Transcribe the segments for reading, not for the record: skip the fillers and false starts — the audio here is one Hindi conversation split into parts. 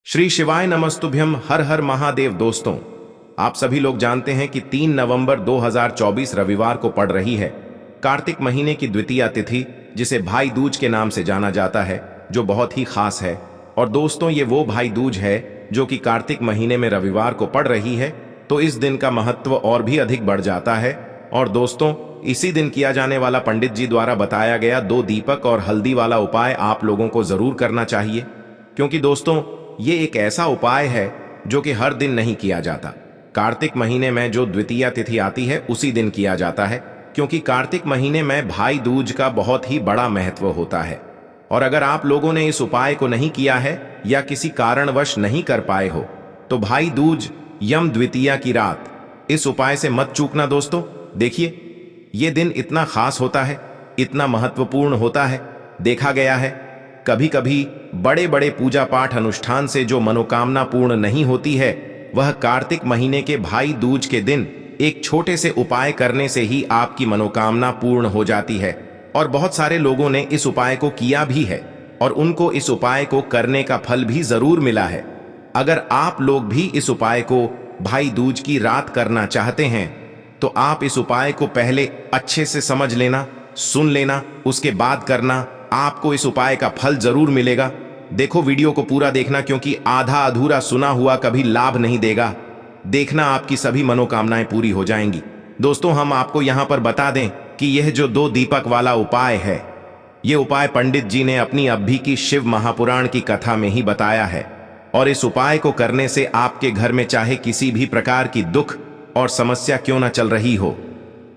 श्री शिवाय नमस्तुभ्यम। हर हर महादेव। दोस्तों, आप सभी लोग जानते हैं कि 3 नवंबर 2024 रविवार को पड़ रही है कार्तिक महीने की द्वितीया तिथि, जिसे भाई दूज के नाम से जाना जाता है, जो बहुत ही खास है। और दोस्तों, ये वो भाई दूज है जो कि कार्तिक महीने में रविवार को पड़ रही है, तो इस दिन का महत्व और भी अधिक बढ़ जाता है। और दोस्तों, इसी दिन किया जाने वाला पंडित जी द्वारा बताया गया 2 दीपक और हल्दी वाला उपाय आप लोगों को जरूर करना चाहिए, क्योंकि दोस्तों ये एक ऐसा उपाय है जो कि हर दिन नहीं किया जाता। कार्तिक महीने में जो द्वितीया तिथि आती है उसी दिन किया जाता है, क्योंकि कार्तिक महीने में भाई दूज का बहुत ही बड़ा महत्व होता है। और अगर आप लोगों ने इस उपाय को नहीं किया है या किसी कारणवश नहीं कर पाए हो, तो भाई दूज यम द्वितीया की रात इस उपाय से मत चूकना। दोस्तों देखिए, ये दिन इतना खास होता है, इतना महत्वपूर्ण होता है। देखा गया है कभी कभी बड़े बड़े पूजा पाठ अनुष्ठान से जो मनोकामना पूर्ण नहीं होती है, वह कार्तिक महीने के भाई दूज के दिन एक छोटे से उपाय करने से ही आपकी मनोकामना पूर्ण हो जाती है। और बहुत सारे लोगों ने इस उपाय को किया भी है और उनको इस उपाय को करने का फल भी जरूर मिला है। अगर आप लोग भी इस उपाय को भाई दूज की रात करना चाहते हैं, तो आप इस उपाय को पहले अच्छे से समझ लेना, सुन लेना, उसके बाद करना। आपको इस उपाय का फल जरूर मिलेगा। देखो, वीडियो को पूरा देखना, क्योंकि आधा अधूरा सुना हुआ कभी लाभ नहीं देगा। देखना, आपकी सभी मनोकामनाएं पूरी हो जाएंगी। दोस्तों, हम आपको यहां पर बता दें कि यह जो 2 दीपक वाला उपाय है, यह उपाय पंडित जी ने अपनी अभी की शिव महापुराण की कथा में ही बताया है। और इस उपाय को करने से आपके घर में चाहे किसी भी प्रकार की दुख और समस्या क्यों ना चल रही हो,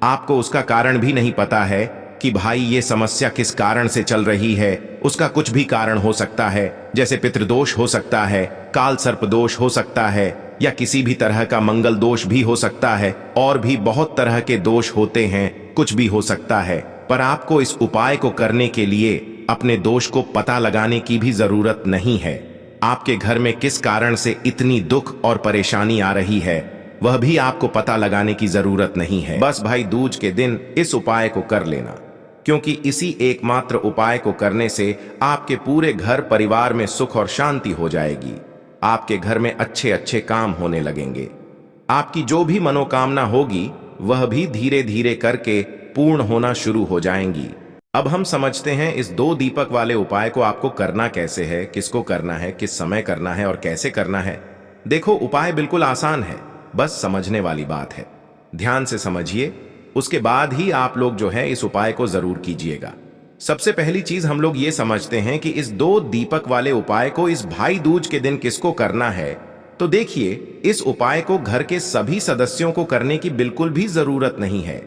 आपको उसका कारण भी नहीं पता है कि भाई ये समस्या किस कारण से चल रही है। उसका कुछ भी कारण हो सकता है, जैसे पितृदोष हो सकता है, काल सर्प दोष हो सकता है, या किसी भी तरह का मंगल दोष भी हो सकता है। और भी बहुत तरह के दोष होते हैं, कुछ भी हो सकता है। पर आपको इस उपाय को करने के लिए अपने दोष को पता लगाने की भी जरूरत नहीं है। आपके घर में किस कारण से इतनी दुख और परेशानी आ रही है, वह भी आपको पता लगाने की जरूरत नहीं है। बस भाई दूज के दिन इस उपाय को कर लेना, क्योंकि इसी एकमात्र उपाय को करने से आपके पूरे घर परिवार में सुख और शांति हो जाएगी। आपके घर में अच्छे अच्छे काम होने लगेंगे। आपकी जो भी मनोकामना होगी वह भी धीरे धीरे करके पूर्ण होना शुरू हो जाएंगी। अब हम समझते हैं इस 2 दीपक वाले उपाय को आपको करना कैसे है, किसको करना है, किस समय करना है और कैसे करना है। देखो, उपाय बिल्कुल आसान है, बस समझने वाली बात है। ध्यान से समझिए, उसके बाद ही आप लोग जो है इस उपाय को जरूर कीजिएगा। सबसे पहली चीज हम लोग ये समझते हैं कि इस 2 दीपक वाले उपाय को इस भाई दूज के दिन किसको करना है। तो देखिए, इस उपाय को घर के सभी सदस्यों को करने की बिल्कुल भी जरूरत नहीं है।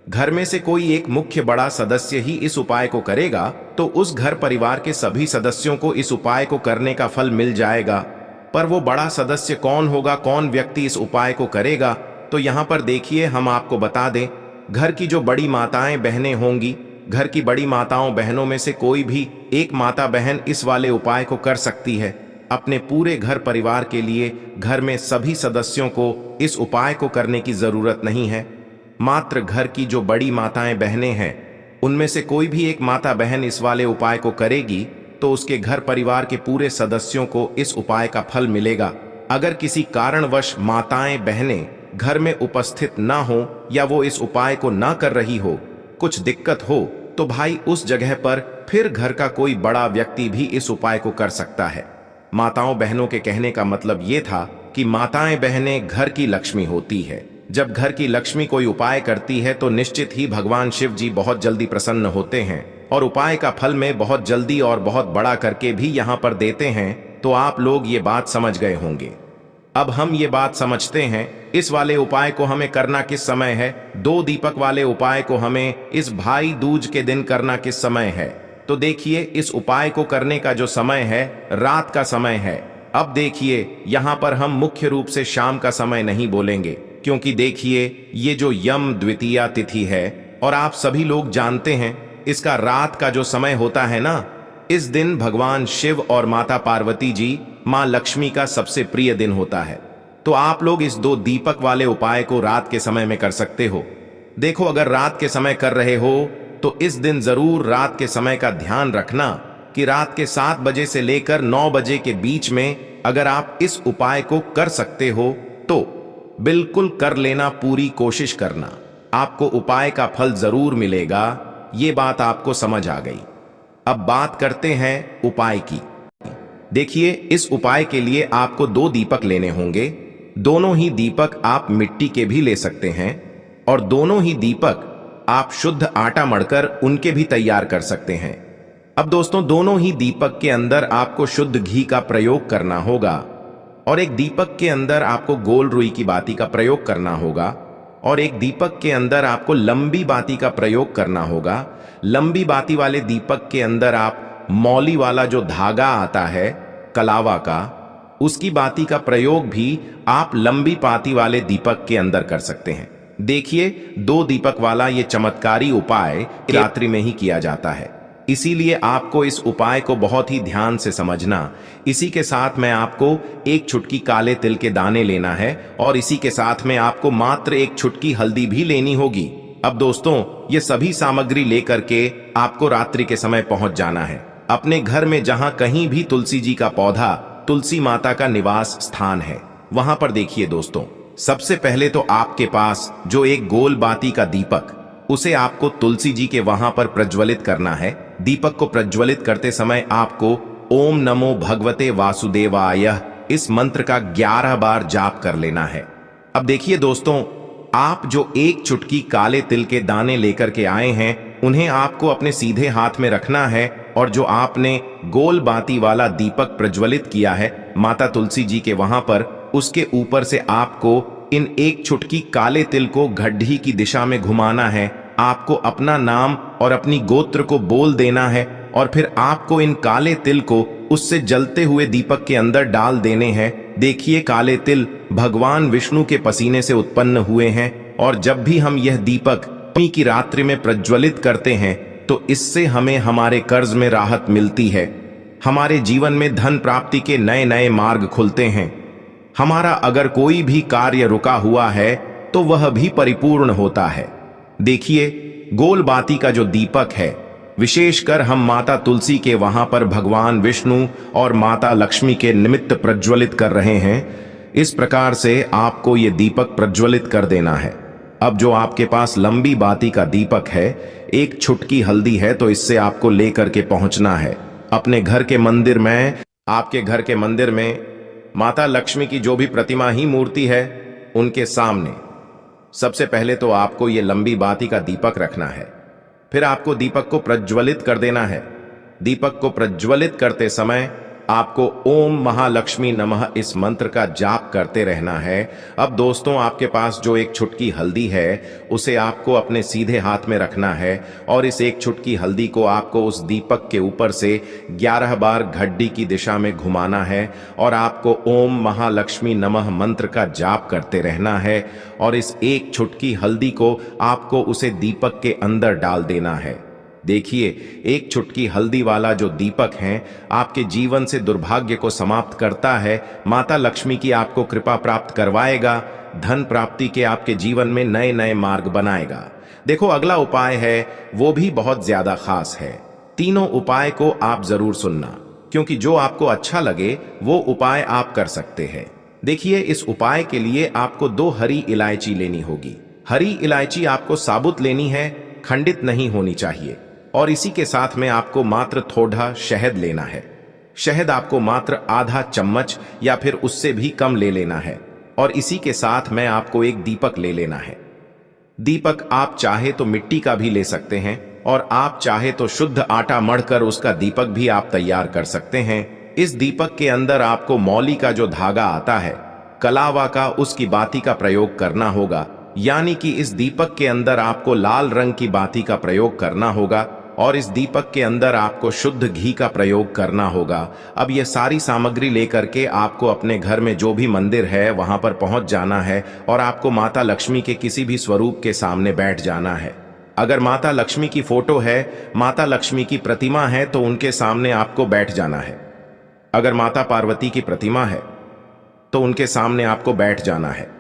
घर में से कोई एक मुख्य बड़ा सदस्य ही इस उपाय को करेगा, तो उस घर परिवार के सभी सदस्यों को इस उपाय को करने का फल मिल जाएगा। पर वो बड़ा सदस्य कौन होगा, कौन व्यक्ति इस उपाय को करेगा, तो यहाँ पर देखिए, हम आपको बता दें, घर की जो बड़ी माताएं बहनें होंगी, घर की बड़ी माताओं बहनों में से कोई भी एक माता बहन इस वाले उपाय को कर सकती है। अपने पूरे घर परिवार के लिए घर में सभी सदस्यों को इस उपाय को करने की जरूरत नहीं है। मात्र घर की जो बड़ी माताएं बहनें हैं, उनमें से कोई भी एक माता बहन इस वाले उपाय को करेगी, तो उसके घर परिवार के पूरे सदस्यों को इस उपाय का फल मिलेगा। अगर किसी कारणवश माताएं बहनें घर में उपस्थित ना हो, या वो इस उपाय को ना कर रही हो, कुछ दिक्कत हो, तो भाई उस जगह पर फिर घर का कोई बड़ा व्यक्ति भी इस उपाय को कर सकता है। माताओं बहनों के कहने का मतलब ये था कि माताएं बहनें घर की लक्ष्मी होती है। जब घर की लक्ष्मी कोई उपाय करती है, तो निश्चित ही भगवान शिव जी बहुत जल्दी प्रसन्न होते हैं और उपाय का फल में बहुत जल्दी और बहुत बड़ा करके भी यहाँ पर देते हैं। तो आप लोग ये बात समझ गए होंगे। अब हम ये बात समझते हैं इस वाले उपाय को हमें करना किस समय है। 2 दीपक वाले उपाय को हमें इस भाई दूज के दिन करना किस समय है। तो देखिए, इस उपाय को करने का जो समय है, रात का समय है। अब देखिए, यहाँ पर हम मुख्य रूप से शाम का समय नहीं बोलेंगे, क्योंकि देखिए, ये जो यम द्वितीया तिथि है, और आप सभी लोग जानते हैं इसका रात का जो समय होता है ना, इस दिन भगवान शिव और माता पार्वती जी, मां लक्ष्मी का सबसे प्रिय दिन होता है। तो आप लोग इस 2 दीपक वाले उपाय को रात के समय में कर सकते हो। देखो, अगर रात के समय कर रहे हो, तो इस दिन जरूर रात के समय का ध्यान रखना कि रात के 7 बजे से लेकर 9 बजे के बीच में अगर आप इस उपाय को कर सकते हो तो बिल्कुल कर लेना, पूरी कोशिश करना। आपको उपाय का फल जरूर मिलेगा, ये बात आपको समझ आ गई। अब बात करते हैं उपाय की। देखिए, इस उपाय के लिए आपको 2 दीपक लेने होंगे। दोनों ही दीपक आप मिट्टी के भी ले सकते हैं और दोनों ही दीपक आप शुद्ध आटा मढ़कर उनके भी तैयार कर सकते हैं। अब दोस्तों, दोनों ही दीपक के अंदर आपको शुद्ध घी का प्रयोग करना होगा और एक दीपक के अंदर आपको गोल रुई की बाती का प्रयोग करना होगा और एक दीपक के अंदर आपको लंबी बाती का प्रयोग करना होगा। लंबी बाती वाले दीपक के अंदर आप मौली वाला जो धागा आता है कलावा का, उसकी बाती का प्रयोग भी आप लंबी बाती वाले दीपक के अंदर कर सकते हैं। देखिए, 2 दीपक वाला ये चमत्कारी उपाय रात्रि में ही किया जाता है, इसीलिए आपको इस उपाय को बहुत ही ध्यान से समझना। इसी के साथ में आपको 1 चुटकी काले तिल के दाने लेना है और इसी के साथ में आपको मात्र 1 चुटकी हल्दी भी लेनी होगी। अब दोस्तों, ये सभी सामग्री लेकर के आपको रात्रि के समय पहुंच जाना है अपने घर में, जहां कहीं भी तुलसी जी का पौधा, तुलसी माता का निवास स्थान है, वहां पर। देखिए दोस्तों, सबसे पहले तो आपके पास जो एक गोल बाती का दीपक, उसे आपको तुलसी जी के वहां पर प्रज्वलित करना है। दीपक को प्रज्वलित करते समय आपको ओम नमो भगवते वासुदेवाय इस मंत्र का 11 बार जाप कर लेना है। अब देखिए दोस्तों, आप जो 1 चुटकी काले तिल के दाने लेकर के आए हैं, उन्हें आपको अपने सीधे हाथ में रखना है और जो आपने गोल बाती वाला दीपक प्रज्वलित किया है माता तुलसी जी के वहां पर, उसके ऊपर से आपको इन 1 चुटकी काले तिल को घड्डी की दिशा में घुमाना है। आपको अपना नाम और अपनी गोत्र को बोल देना है और फिर आपको इन काले तिल को उससे जलते हुए दीपक के अंदर डाल देने हैं। देखिए, काले तिल भगवान विष्णु के पसीने से उत्पन्न हुए हैं और जब भी हम यह दीपक की रात्रि में प्रज्वलित करते हैं तो इससे हमें हमारे कर्ज में राहत मिलती है, हमारे जीवन में धन प्राप्ति के नए नए मार्ग खुलते हैं, हमारा अगर कोई भी कार्य रुका हुआ है तो वह भी परिपूर्ण होता है। देखिए, गोल बाती का जो दीपक है, विशेषकर हम माता तुलसी के वहां पर भगवान विष्णु और माता लक्ष्मी के निमित्त प्रज्वलित कर रहे हैं। इस प्रकार से आपको ये दीपक प्रज्वलित कर देना है। अब जो आपके पास लंबी बाती का दीपक है, 1 चुटकी हल्दी है, तो इससे आपको लेकर के पहुंचना है अपने घर के मंदिर में। आपके घर के मंदिर में माता लक्ष्मी की जो भी प्रतिमा ही मूर्ति है, उनके सामने सबसे पहले तो आपको ये लंबी बाती का दीपक रखना है। फिर आपको दीपक को प्रज्वलित कर देना है। दीपक को प्रज्वलित करते समय आपको ओम महालक्ष्मी नमः इस मंत्र का जाप करते रहना है। अब दोस्तों, आपके पास जो 1 चुटकी हल्दी है, उसे आपको अपने सीधे हाथ में रखना है और इस 1 चुटकी हल्दी को आपको उस दीपक के ऊपर से 11 बार घड्डी की दिशा में घुमाना है और आपको ओम महालक्ष्मी नमः मंत्र का जाप करते रहना है और इस 1 चुटकी हल्दी को आपको उसे दीपक के अंदर डाल देना है। देखिए, 1 चुटकी हल्दी वाला जो दीपक है आपके जीवन से दुर्भाग्य को समाप्त करता है, माता लक्ष्मी की आपको कृपा प्राप्त करवाएगा, धन प्राप्ति के आपके जीवन में नए नए मार्ग बनाएगा। देखो, अगला उपाय है वो भी बहुत ज्यादा खास है। तीनों उपाय को आप जरूर सुनना, क्योंकि जो आपको अच्छा लगे वो उपाय आप कर सकते हैं। देखिए, इस उपाय के लिए आपको 2 हरी इलायची लेनी होगी। हरी इलायची आपको साबुत लेनी है, खंडित नहीं होनी चाहिए। और इसी के साथ में आपको मात्र थोड़ा शहद लेना है। शहद आपको मात्र आधा चम्मच या फिर उससे भी कम ले लेना है और इसी के साथ में आपको 1 दीपक ले लेना है। दीपक आप चाहे तो मिट्टी का भी ले सकते हैं और आप चाहे तो शुद्ध आटा मढ़कर उसका दीपक भी आप तैयार कर सकते हैं। इस दीपक के अंदर आपको मौली का जो धागा आता है कलावा का, उसकी बाती का प्रयोग करना होगा। यानी कि इस दीपक के अंदर आपको लाल रंग की बाती का प्रयोग करना होगा और इस दीपक के अंदर आपको शुद्ध घी का प्रयोग करना होगा। अब ये सारी सामग्री लेकर के आपको अपने घर में जो भी मंदिर है वहां पर पहुंच जाना है और आपको माता लक्ष्मी के किसी भी स्वरूप के सामने बैठ जाना है। अगर माता लक्ष्मी की फोटो है, माता लक्ष्मी की प्रतिमा है, तो उनके सामने आपको बैठ जाना है। अगर माता पार्वती की प्रतिमा है तो उनके सामने आपको बैठ जाना है,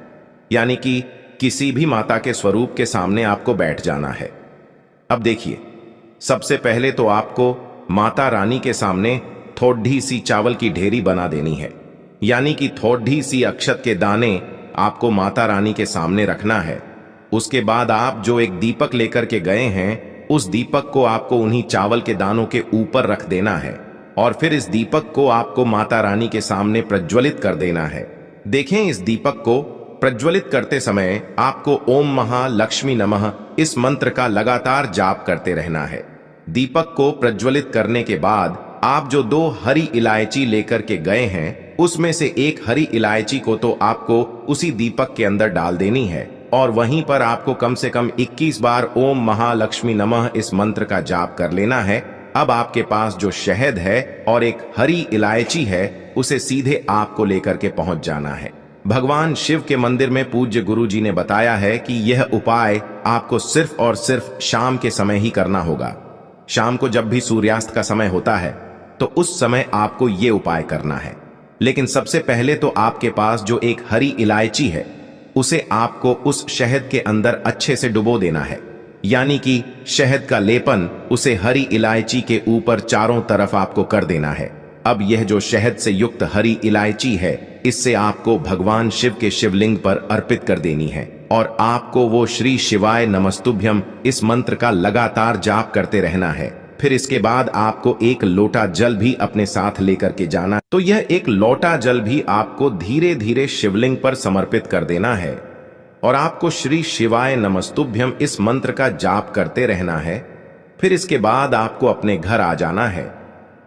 यानी कि किसी भी माता के स्वरूप के सामने आपको बैठ जाना है। अब देखिए, सबसे पहले तो आपको माता रानी के सामने थोड़ी सी चावल की ढेरी बना देनी है। यानी कि थोड़ी सी अक्षत के दाने आपको माता रानी के सामने रखना है। उसके बाद आप जो एक दीपक लेकर के गए हैं, उस दीपक को आपको उन्हीं चावल के दानों के ऊपर रख देना है और फिर इस दीपक को आपको माता रानी के सामने प्रज्वलित कर देना है। देखें, इस दीपक को प्रज्वलित करते समय आपको ओम महालक्ष्मी नमः इस मंत्र का लगातार जाप करते रहना है। दीपक को प्रज्वलित करने के बाद आप जो 2 हरी इलायची लेकर के गए हैं, उसमें से एक हरी इलायची को तो आपको उसी दीपक के अंदर डाल देनी है और वहीं पर आपको कम से कम 21 बार ओम महालक्ष्मी नमः इस मंत्र का जाप कर लेना है। अब आपके पास जो शहद है और एक हरी इलायची है, उसे सीधे आपको लेकर के पहुंच जाना है। भगवान शिव के मंदिर में पूज्य गुरु जी ने बताया है कि यह उपाय आपको सिर्फ और सिर्फ शाम के समय ही करना होगा। शाम को जब भी सूर्यास्त का समय होता है तो उस समय आपको ये उपाय करना है। लेकिन सबसे पहले तो आपके पास जो एक हरी इलायची है, उसे आपको उस शहद के अंदर अच्छे से डुबो देना है, यानी कि शहद का लेपन उसे हरी इलायची के ऊपर चारों तरफ आपको कर देना है। अब यह जो शहद से युक्त हरी इलायची है, इससे आपको भगवान शिव के शिवलिंग पर अर्पित कर देनी है और आपको वो श्री शिवाय नमस्तुभ्यम इस मंत्र का लगातार जाप करते रहना है। फिर इसके बाद आपको एक लोटा जल भी अपने साथ लेकर के जाना। तो यह एक लोटा जल भी आपको धीरे धीरे शिवलिंग पर समर्पित कर देना है और आपको श्री शिवाय नमस्तुभ्यम इस मंत्र का जाप करते रहना है। फिर इसके बाद आपको अपने घर आ जाना है।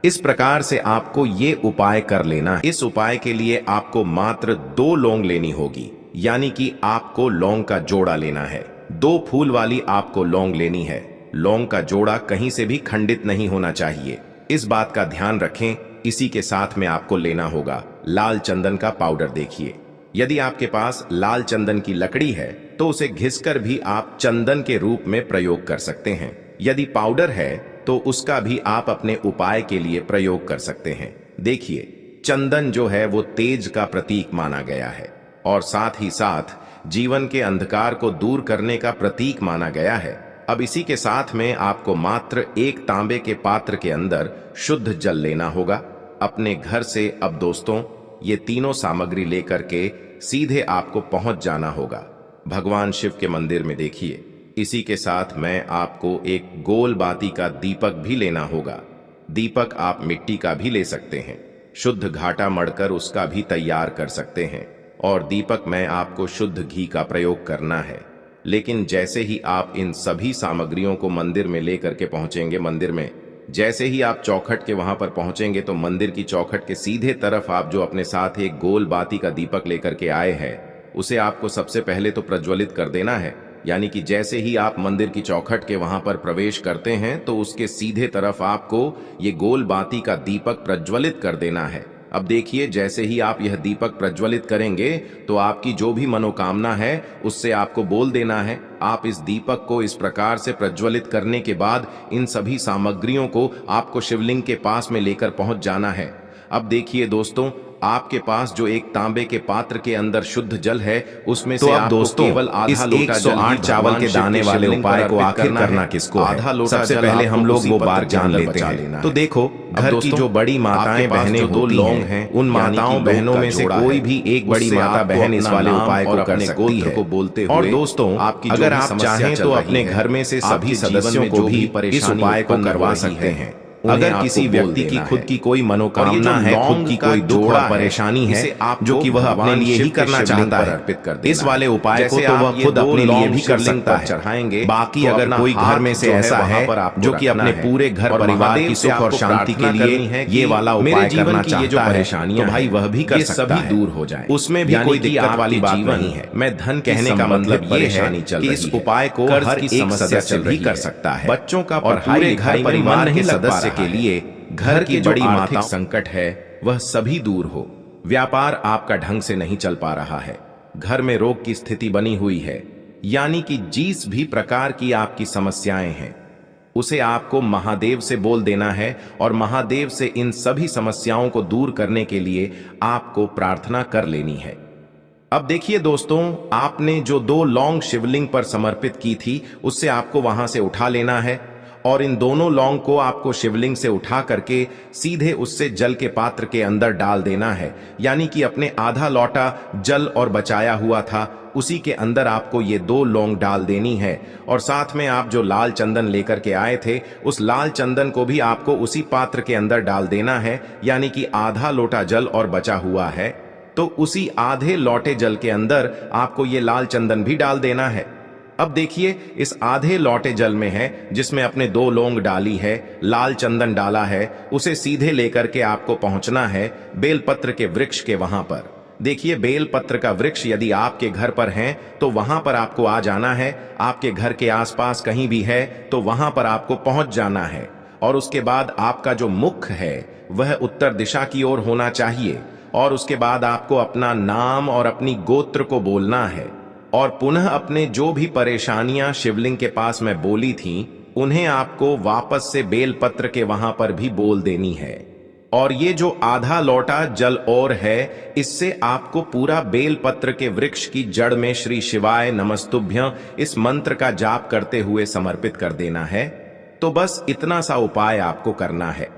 इस प्रकार से आपको ये उपाय कर लेना है। इस उपाय के लिए आपको मात्र 2 लौंग लेनी होगी, यानी कि आपको लौंग का जोड़ा लेना है। 2 फूल वाली आपको लौंग लेनी है। लौंग का जोड़ा कहीं से भी खंडित नहीं होना चाहिए, इस बात का ध्यान रखें। इसी के साथ में आपको लेना होगा लाल चंदन का पाउडर। देखिए, यदि आपके पास लाल चंदन की लकड़ी है तो उसे घिसकर भी आप चंदन के रूप में प्रयोग कर सकते हैं। यदि पाउडर है तो उसका भी आप अपने उपाय के लिए प्रयोग कर सकते हैं। देखिए, चंदन जो है वो तेज का प्रतीक माना गया है और साथ ही साथ जीवन के अंधकार को दूर करने का प्रतीक माना गया है। अब इसी के साथ में आपको मात्र एक तांबे के पात्र के अंदर शुद्ध जल लेना होगा अपने घर से। अब दोस्तों, ये तीनों सामग्री लेकर के सीधे आपको पहुंच जाना होगा भगवान शिव के मंदिर में। देखिए, इसी के साथ में आपको एक गोल बाती का दीपक भी लेना होगा। दीपक आप मिट्टी का भी ले सकते हैं, शुद्ध घाटा मढ़कर उसका भी तैयार कर सकते हैं और दीपक में आपको शुद्ध घी का प्रयोग करना है। लेकिन जैसे ही आप इन सभी सामग्रियों को मंदिर में लेकर के पहुंचेंगे, मंदिर में जैसे ही आप चौखट के वहां पर पहुंचेंगे तो मंदिर की चौखट के सीधे तरफ आप जो अपने साथ एक गोल बाती का दीपक लेकर के आए हैं, उसे आपको सबसे पहले तो प्रज्वलित कर देना है। यानी कि जैसे ही आप मंदिर की चौखट के वहां पर प्रवेश करते हैं तो उसके सीधे तरफ आपको ये गोल बाती का दीपक प्रज्वलित कर देना है। अब देखिए, जैसे ही आप यह दीपक प्रज्वलित करेंगे तो आपकी जो भी मनोकामना है उससे आपको बोल देना है। आप इस दीपक को इस प्रकार से प्रज्वलित करने के बाद इन सभी सामग्रियों को आपको शिवलिंग के पास में लेकर पहुंच जाना है। अब देखिए दोस्तों, आपके पास जो एक तांबे के पात्र के अंदर शुद्ध जल है, उसमें से आप दोस्तों केवल आधा लोटा 108 चावल के दाने वाले उपाय को आखिर करना किसको है? आधा लोटा सबसे पहले हम लोग वो बात जान लेते हैं। तो देखो, घर की जो बड़ी माताएं बहनें होती हैं, उन माताओं बहनों में से कोई भी एक बड़ी माता बहन इस वाले उपाय को कर सकती है। और दोस्तों, अगर आप चाहें तो अपने घर में से सभी सदस्यों को भी इस उपाय को करवा सकते हैं। अगर किसी व्यक्ति की खुद की कोई मनोकामना है, खुद की कोई दुख और परेशानी है जो कि वह अपने लिए ही करना चाहता है, इस वाले उपाय को तो वह खुद अपने लिए भी कर सकता है। चढ़ाएंगे। बाकी अगर कोई घर में से ऐसा है जो कि अपने पूरे घर परिवार की सुख और शांति के लिए ये वाला उपाय करना चाहता है, तो भाई वह भी कर सकता है, दूर हो जाए। उसमें भी कोई दिक्कत वाली बात नहीं है। मैं धन कहने का मतलब ये है कि इस उपाय को हर एक सदस्य भी कर सकता है। बच्चों का और पूरे घर परिवार के सदस्य के लिए घर की बड़ी आर्थिक संकट है, वह सभी दूर हो। व्यापार आपका ढंग से नहीं चल पा रहा है, घर में रोग की स्थिति बनी हुई है, यानी कि जिस भी प्रकार की आपकी समस्याएं हैं उसे आपको महादेव से बोल देना है और महादेव से इन सभी समस्याओं को दूर करने के लिए आपको प्रार्थना कर लेनी है। अब देखिए दोस्तों, आपने जो 2 लौंग शिवलिंग पर समर्पित की थी, उससे आपको वहां से उठा लेना है और इन दोनों लौंग को आपको शिवलिंग से उठा करके सीधे उससे जल के पात्र के अंदर डाल देना है। यानी कि अपने आधा लौटा जल और बचाया हुआ था उसी के अंदर आपको ये 2 लौंग डाल देनी है। और साथ में आप जो लाल चंदन लेकर के आए थे उस लाल चंदन को भी आपको उसी पात्र के अंदर डाल देना है। यानी कि आधा लोटा जल और बचा हुआ है तो उसी आधे लोटे जल के अंदर आपको ये लाल चंदन भी डाल देना है। अब देखिए इस आधे लोटे जल में है जिसमें अपने 2 लौंग डाली है, लाल चंदन डाला है, उसे सीधे लेकर के आपको पहुंचना है बेलपत्र के वृक्ष के वहां पर। देखिए बेलपत्र का वृक्ष यदि आपके घर पर है तो वहां पर आपको आ जाना है। आपके घर के आसपास कहीं भी है तो वहां पर आपको पहुंच जाना है। और उसके बाद आपका जो मुख है वह उत्तर दिशा की ओर होना चाहिए। और उसके बाद आपको अपना नाम और अपनी गोत्र को बोलना है और पुनः अपने जो भी परेशानियां शिवलिंग के पास में बोली थीं उन्हें आपको वापस से बेलपत्र के वहां पर भी बोल देनी है। और ये जो आधा लौटा जल और है इससे आपको पूरा बेलपत्र के वृक्ष की जड़ में श्री शिवाय नमस्तुभ्यं इस मंत्र का जाप करते हुए समर्पित कर देना है। तो बस इतना सा उपाय आपको करना है।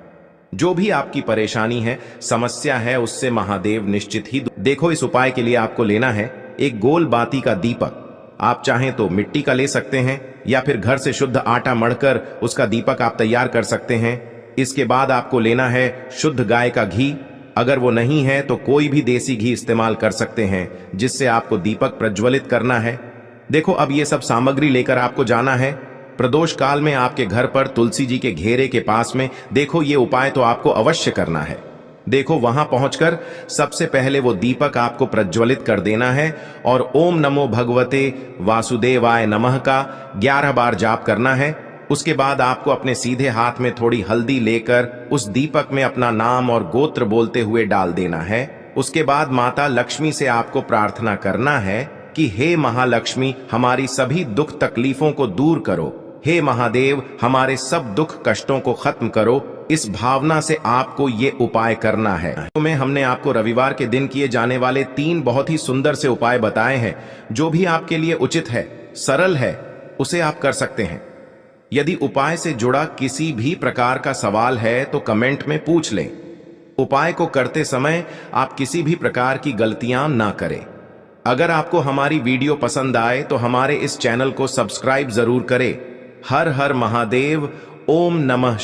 जो भी आपकी परेशानी है, समस्या है, उससे महादेव निश्चित ही। देखो इस उपाय के लिए आपको लेना है एक गोल बाती का दीपक। आप चाहें तो मिट्टी का ले सकते हैं या फिर घर से शुद्ध आटा मढ़कर उसका दीपक आप तैयार कर सकते हैं। इसके बाद आपको लेना है शुद्ध गाय का घी। अगर वो नहीं है तो कोई भी देसी घी इस्तेमाल कर सकते हैं जिससे आपको दीपक प्रज्वलित करना है। देखो अब ये सब सामग्री लेकर आपको जाना है प्रदोष काल में आपके घर पर तुलसी जी के घेरे के पास में। देखो ये उपाय तो आपको अवश्य करना है। देखो वहां पहुंचकर सबसे पहले वो दीपक आपको प्रज्वलित कर देना है और ओम नमो भगवते वासुदेवाय नमः का 11 बार जाप करना है। उसके बाद आपको अपने सीधे हाथ में थोड़ी हल्दी लेकर उस दीपक में अपना नाम और गोत्र बोलते हुए डाल देना है। उसके बाद माता लक्ष्मी से आपको प्रार्थना करना है कि हे महालक्ष्मी हमारी सभी दुख तकलीफों को दूर करो, हे महादेव हमारे सब दुख कष्टों को खत्म करो। इस भावना से आपको ये उपाय करना है। तो में हमने आपको रविवार के दिन किए जाने वाले 3 बहुत ही सुंदर से उपाय बताए हैं। जो भी आपके लिए उचित है, सरल है, उसे आप कर सकते हैं। यदि उपाय से जुड़ा किसी भी प्रकार का सवाल है तो कमेंट में पूछ लें। उपाय को करते समय आप किसी भी प्रकार की गलतियां ना करें। अगर आपको हमारी वीडियो पसंद आए तो हमारे इस चैनल को सब्सक्राइब जरूर करें। हर हर महादेव। ओम नमः।